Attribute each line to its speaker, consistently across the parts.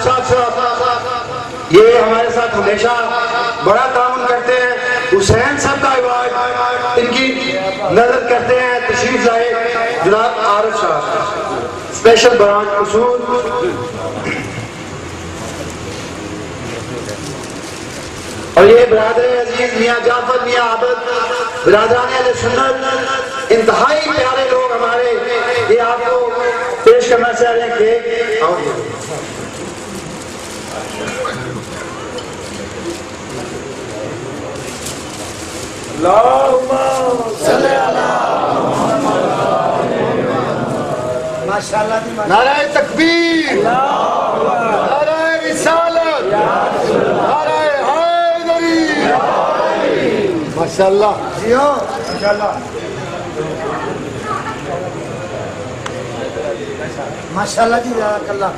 Speaker 1: شاہ صاحب یہ ہمارے ساتھ ہمیشہ بڑا تعاون کرتے ہیں. حسین صاحب کا ایوارڈ ان کی نظر کرتے ہیں تشریف لائے جناب عارف شاہ اسپیشل برانچ اصول. اور یہ برادر عزیز میاں جعفر میاں عابد برادران اہل سنت انتہائی پیارے لوگ ہمارے. یہ آپ کو پیش کرنا چاہ رہے ہیں کیک.
Speaker 2: نعرہ تکبیر، نعرہ رسالت، نعرہ حیدری. ماشاءاللہ جی ہاں ماشاءاللہ ماشاءاللہ جی جزاک اللہ.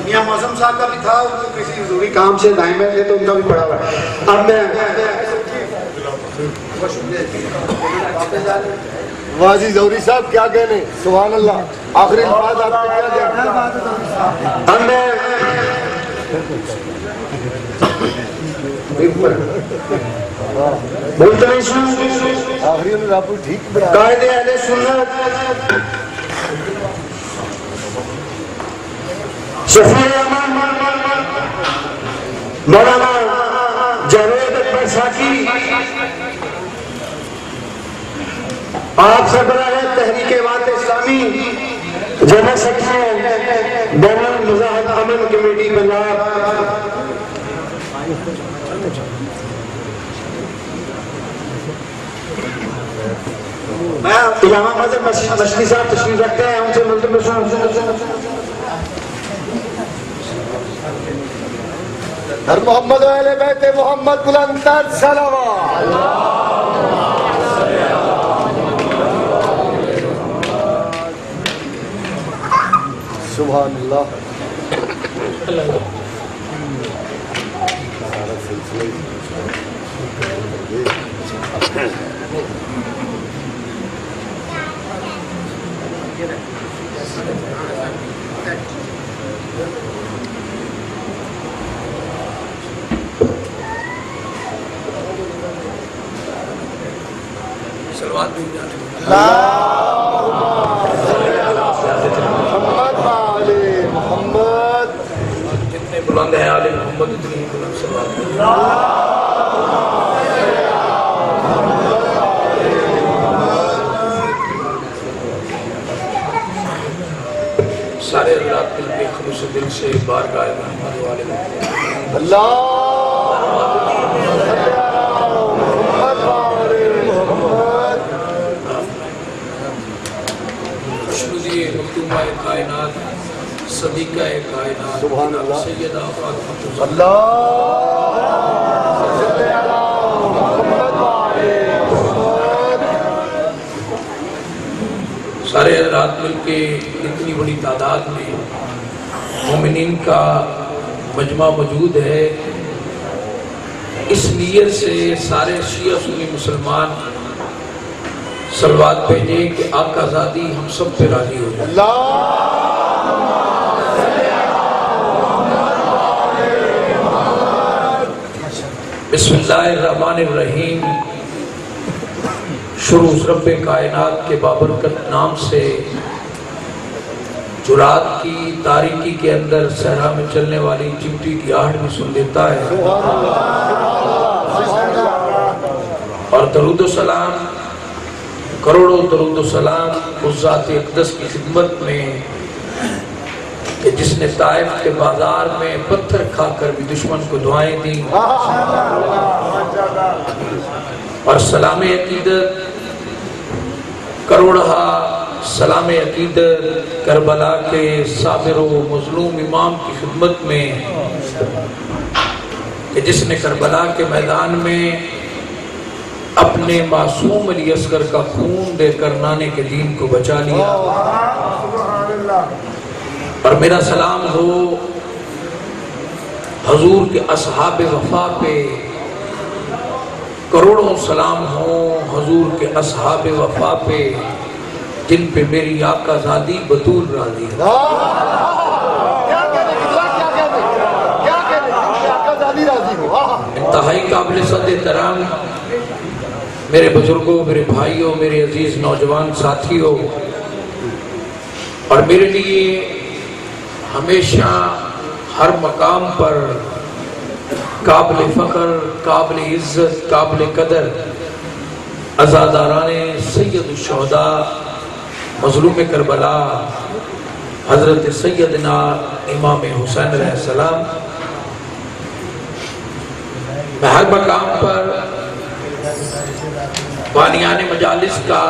Speaker 1: میاں معظم صاحب کا بھی تھا کسی ضروری کام سے دائیں تھے تو ان کا بھی پڑا ہوا ہے. اب میں
Speaker 2: واجی زوری صاحب کیا کہنے سبحان اللہ آخری الفاظ آپ کو کیا کہنے.
Speaker 1: اب میں بولتا نہیں سن
Speaker 2: آخری انہوں نے آپ کو ٹھیک بڑھا
Speaker 1: قائد اہل سنت شفیع امان مولانا جاوید اکبر ساکی آپ سربراہ تحریک وات اسلامی جنرل سیکرٹری بین المذاہب امن کمیٹی پنجاب. میں علامہ مظہر مشری صاحب تشریف رکھتے ہیں ان سے ملتمس
Speaker 2: در محمد و اہل بیت محمد بلند تر صلوات. سبحان اللہ.
Speaker 3: جتنے بلند ہیں آل محمد اتنی ہی بلند صلوات. سارے حضرات مل کے خلوص دل سے بارگاہ محمد و آل محمد
Speaker 2: اللہ
Speaker 3: خوشنودی مکتومہ کائنات صدیقہ کائنات
Speaker 2: سبحان اللہ
Speaker 3: سیدہ فاطمہ
Speaker 2: اللہ
Speaker 3: سارے حضرات مل کے اتنی بڑی تعداد میں مومنین کا مجمع موجود ہے. اس نیت سے سارے شیعہ سنی مسلمان صلوات بھیجیں کہ آقا زادی ہم سب پہ راضی ہو جائے. بسم اللہ الرحمن الرحیم. شروع رب کائنات کے بابرکت نام سے جو رات کی تاریکی کے اندر صحرا میں چلنے والی چمٹی کی آہٹ بھی سن لیتا ہے. اور درود و سلام کروڑوں درود و سلام اس ذات اقدس کی خدمت میں کہ جس نے طائف کے بازار میں پتھر کھا کر بھی دشمن کو دعائیں دیں. اور سلام عقیدت کروڑہا سلام عقیدت کربلا کے صابر و مظلوم امام کی خدمت میں کہ جس نے کربلا کے میدان میں اپنے معصوم علی اصغر کا خون دے کر نانے کے دین کو بچا لیا. اور میرا سلام ہو حضور کے اصحاب وفا پہ، کروڑوں سلام ہوں حضور کے اصحاب وفا پہ جن پہ میری آقا زادی بطول راضی ہے۔ انتہائی قابل صد احترام میرے بزرگوں، میرے بھائیوں، میرے عزیز نوجوان ساتھیوں، اور میرے لیے ہمیشہ ہر مقام پر قابل فخر، قابل عزت، قابل قدر عزاداران سید الشہداء مظلوم کربلا حضرت سیدنا امام حسین علیہ السلام، میں ہر مقام پر بانیان مجالس کا،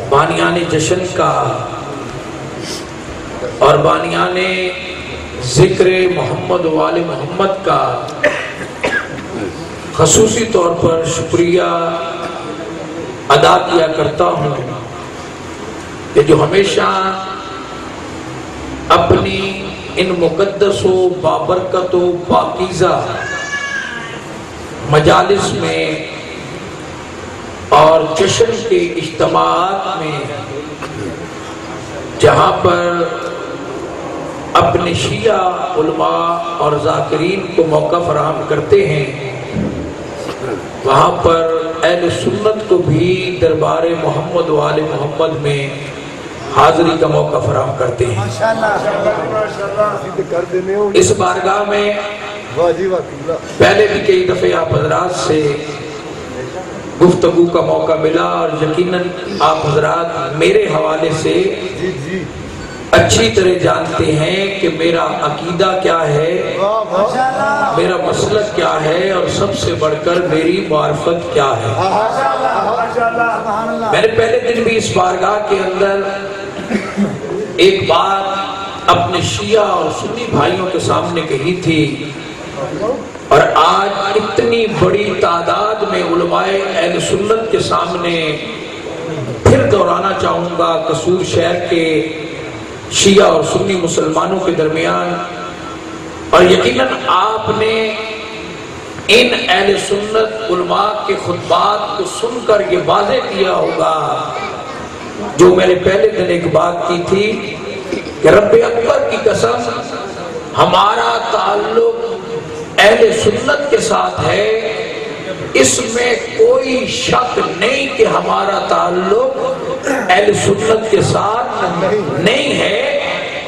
Speaker 3: بانیان جشن کا اور بانیان ذکر محمد و آل محمد کا خصوصی طور پر شکریہ ادا کیا کرتا ہوں کہ جو ہمیشہ اپنی ان مقدس و بابرکت و پاکیزہ مجالس میں اور جشن کے اجتماعات میں جہاں پر اپنے شیعہ علماء اور ذاکرین کو موقع فراہم کرتے ہیں، وہاں پر اہل سنت کو بھی دربار محمد و آل محمد میں حاضری کا موقع فراہم کرتے ہیں۔ اس بارگاہ میں پہلے بھی کئی دفعے آپ حضرات سے گفتگو کا موقع ملا، اور یقیناً آپ حضرات میرے حوالے سے اچھی طرح جانتے ہیں کہ میرا عقیدہ کیا ہے، میرا مسلک کیا ہے، اور سب سے بڑھ کر میری معرفت کیا ہے۔ میں نے پہلے دن بھی اس بارگاہ کے اندر ایک بات اپنے شیعہ اور سنی بھائیوں کے سامنے کہی تھی، اور آج اتنی بڑی تعداد میں علماء اہل سنت کے سامنے پھر دہرانا چاہوں گا قصور شہر کے شیعہ اور سنی مسلمانوں کے درمیان۔ اور یقیناً آپ نے ان اہل سنت علماء کے خطبات کو سن کر یہ واضح کیا ہوگا جو میں نے پہلے دن ایک بات کی تھی کہ رب اکبر کی قسم ہمارا تعلق اہل سنت کے ساتھ ہے، اس میں کوئی شک نہیں کہ ہمارا تعلق اہل سنت کے ساتھ نہیں ہے،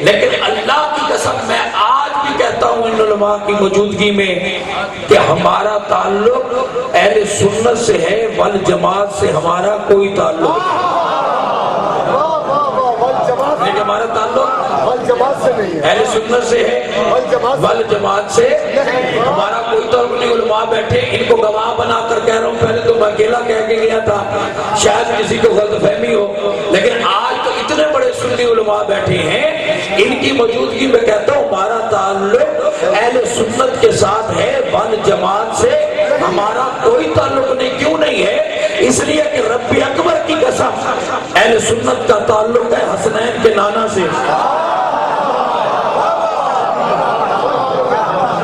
Speaker 3: لیکن اللہ کی قسم میں آج بھی کہتا ہوں ان علماء کی موجودگی میں کہ ہمارا تعلق اہل سنت سے ہے، والجماعت سے ہمارا کوئی تعلق نہیں۔ ہمارا تعلق اہل سنت سے ہے، والجماعت سے ہمارا کوئی تعلق نہیں۔ علماء بیٹھے، ان کو گواہ بنا کر کہہ رہا ہوں، پہلے تو میں اکیلا کہہ کے گیا تھا، شاید کسی کو غلط فہمی ہو، لیکن آج تو اتنے بڑے سنی علماء بیٹھے ہیں، ان کی موجودگی میں کہتا ہوں ہمارا تعلق اہل سنت کے ساتھ ہے، والجماعت سے ہمارا کوئی تعلق نہیں۔ کیوں نہیں ہے؟ اس لیے کہ رب اکبر کی قسم اہل سنت کا تعلق ہے حسنین کے نانا سے،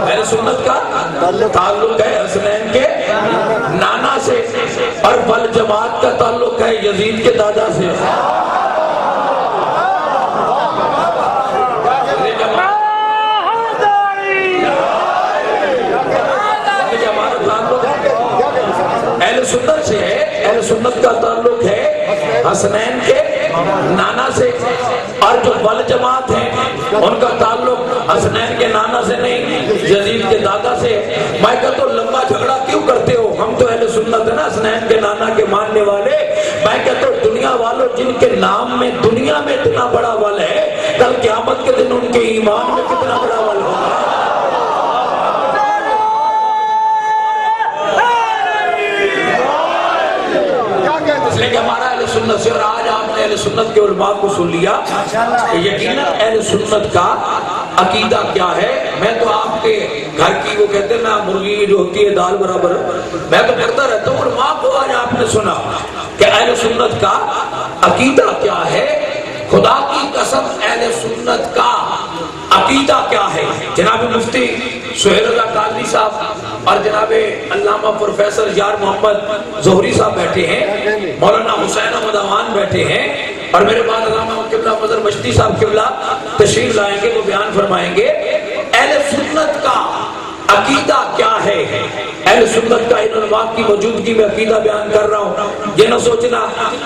Speaker 3: اہل سنت کا تعلق ہے حسنین کے نانا سے، اور والجماعت کا تعلق ہے یزید کے دادا سے۔ اہل سنت سے ہے، اہل سنت کا تعلق ہے حسنین کے نانا سے، اور جو والجماعت ہیں ان کا تعلق حسنین کے نانا سے نہیں، یزید کے دادا سے۔ میں کہتا ہوں لمبا جھگڑا کیوں کرتے ہو؟ ہم تو اہل سنت ہے نا، حسنین کے نانا کے ماننے والے۔ میں کہتا ہوں دنیا والوں جن کے نام میں دنیا میں اتنا بڑا ول ہے، کل قیامت کے دن ان کے ایمان میں کتنا بڑا ول ہوگا۔ اس لیے کہ ہمارا اہل سنت سے، اور آج آپ نے اہل سنت کے علماء کو سن لیا کہ یقیناً اہل سنت کا عقیدہ کیا ہے۔ میں تو آپ کے گھر کی وہ کہتے ہیں نا مرغی جو ہوتی ہے دال برابر، میں تو کرتا رہتا ہوں، علماء کو آج آپ نے سنا کہ اہل سنت کا عقیدہ کیا ہے۔ خدا کی قسم اہل سنت کا عقیدہ کیا ہے؟ جناب مفتی سہیل اللہ قادری صاحب اور جناب علامہ پروفیسر یار محمد ظہری صاحب بیٹھے ہیں، مولانا حسین احمد اوان بیٹھے ہیں، اور میرے بعد علامہ قبلہ مظہر مشتی صاحب قبلہ تشریف لائیں گے، وہ بیان فرمائیں گے اہل سنت کا عقیدہ کیا ہے۔ اہل سنت کا ان علماء کی موجودگی میں عقیدہ بیان کر رہا ہوں۔ یہ نہ سوچنا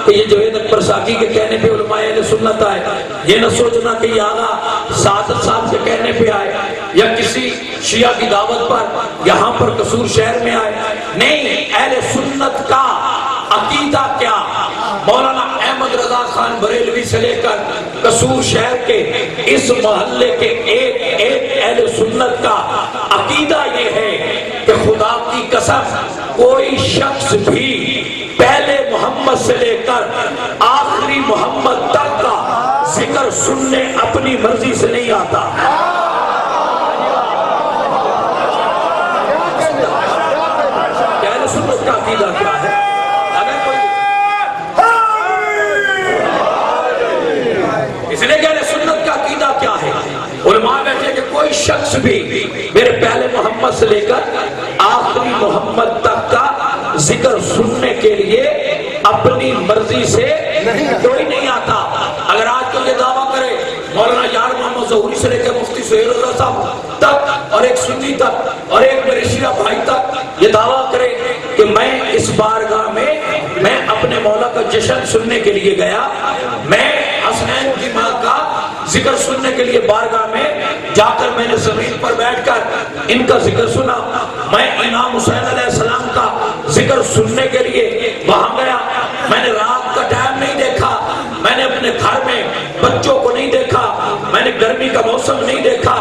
Speaker 3: کہ یہ جوید اکبر ساقی کے کہنے پہ علماء اہل سنت آئے، یہ نہ سوچنا کہ یہ آغا سعادت صاحب کے کہنے پہ آئے، یا کسی شیعہ کی دعوت پر یہاں پر قصور شہر میں آئے، نہیں، اہل سنت کا عقیدہ کیا۔ مولانا احمد رضا خان بریلوی سے لے کر قصور شہر کے اس محلے کے ایک ایک اہل سنت کا عقیدہ یہ ہے کہ خدا کی قسم کوئی شخص بھی پہلے محمد سے لے کر آخری محمد تک کا ذکر سننے اپنی مرضی سے نہیں آتا۔ اہل سنت کا عقیدہ کیا ہے؟ اس لیے کہ اہل سنت کا عقیدہ کیا ہے؟ علماء بیٹھے کہ کوئی شخص بھی میرے پہلے محمد سے لے کر آخری محمد تک کا ذکر سننے کے لیے اپنی مرضی سے کوئی نہیں آتا۔ اگر آج کو یہ دعویٰ کرے مولانا یار محمد ظہری سے لے کے مفتی سہیل رضا صاحب تک اور ایک سنی تک اور ایک میرے شیعہ بھائی تک یہ دعویٰ کرے کہ میں اس بارگاہ میں اپنے مولا کا جشن سننے کے لیے گیا، میں حسنین کی ماں کا ذکر سننے کے لیے بارگاہ میں جا کر میں نے زمین پر بیٹھ کر ان کا ذکر سنا، میں امام حسین علیہ السلام کا ذکر سننے کے لیے وہاں گیا، میں نے رات کا ٹائم نہیں دیکھا، میں نے اپنے گھر میں بچوں کو نہیں دیکھا، میں نے گرمی کا موسم نہیں دیکھا،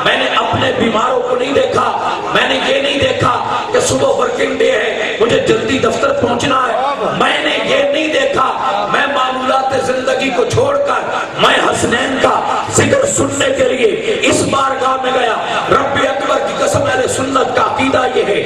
Speaker 3: میں نے اپنے بیماروں کو نہیں دیکھا، میں نے یہ نہیں دیکھا کہ صبح ورکنگ ڈے ہے مجھے جلدی دفتر پہنچنا ہے، میں نے یہ نہیں دیکھا، میں معمولات زندگی کو چھوڑ کر میں حسنین کا ذکر سننے کے لیے اس بارگاہ میں گیا۔ رب اکبر کی قسم اہل سنت کا عقیدہ یہ ہے